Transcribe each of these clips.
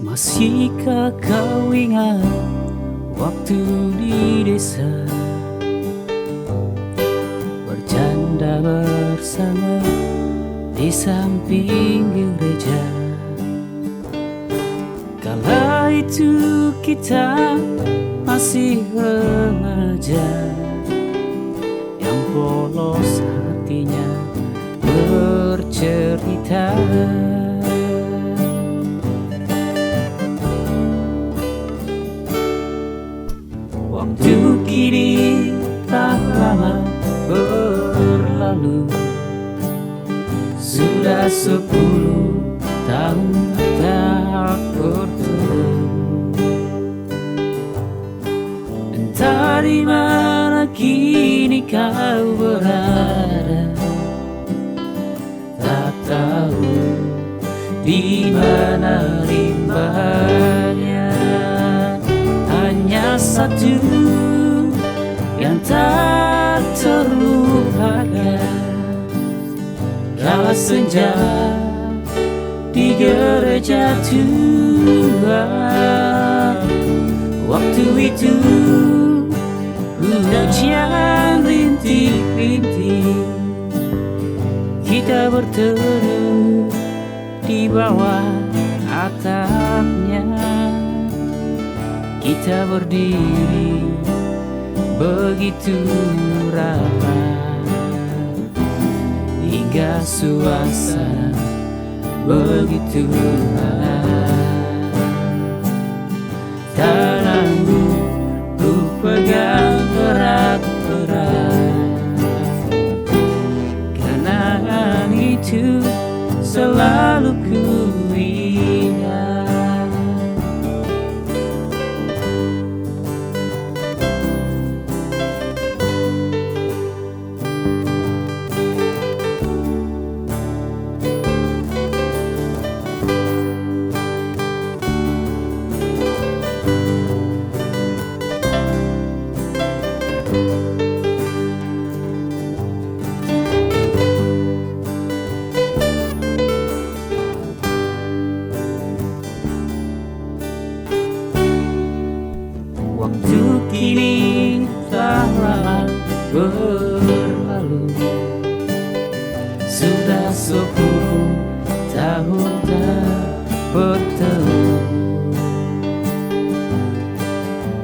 Masihkah kau ingat waktu di desa, bercanda bersama di samping gereja? Kala itu kita masih remaja, yang polos hatinya bercerita. Waktu kini tak lama berlalu, sudah 10 tahun tak bertemu. Entah di mana kini kau berada, tak tahu di mana rimbanya. Hanya satu yang tak terlupakan, kala senja di gereja tua. Waktu itu hujan rintik-rintik, kita berteduh di bawah atapnya. Kita berdiri begitu rapat, hingga suasana begitu hangat. Tanganmu ku pegang erat-erat, kenangan itu selalu ku ingat. Waktu kini tak lama berlalu, sudah 10 tahun tak bertemu.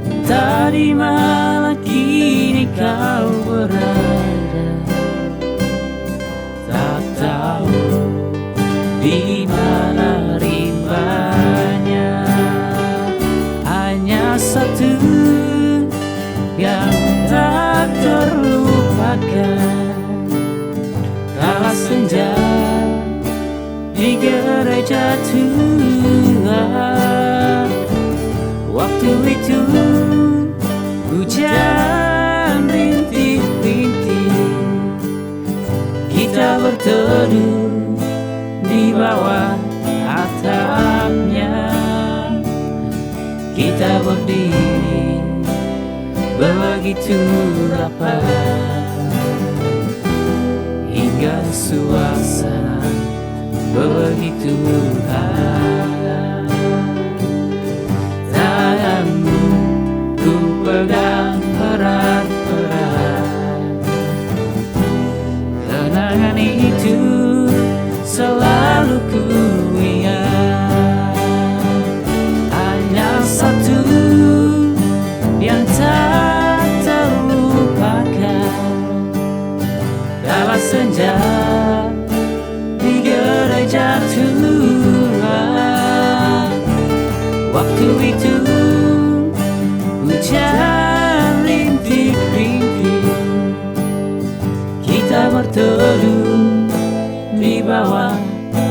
Entah di mana kini kau berada, tak tahu di mana rimbanya. Hanya satu yang tak terlupakan, kala senja di gereja tua. Waktu itu hujan rintik-rintik, kita berteduh di bawah atapnya. Kita berdiri begitu rapat, hingga suasana begitu hangat. Tanganmu ku pegang erat-erat, kenangan itu selalu ku ingat. Hanya satu yang tak terlupakan, kala senja di gereja tua. Waktu itu hujan rintik-rintik, kita berteduh di bawah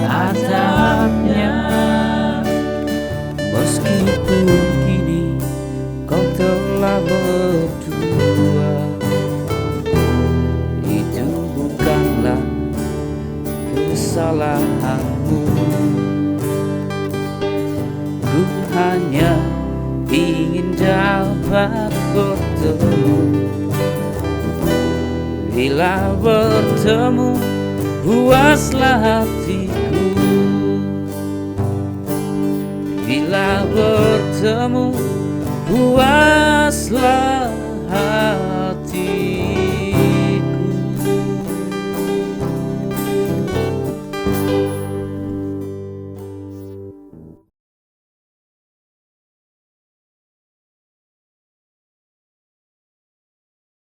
atapnya. Meskipun kini kau telah berdua, itu bukanlah kesalahanmu. Ku hanya ingin dapat bertemu. Bila bertemu, puaslah hatiku. Bila bertemu, puaslah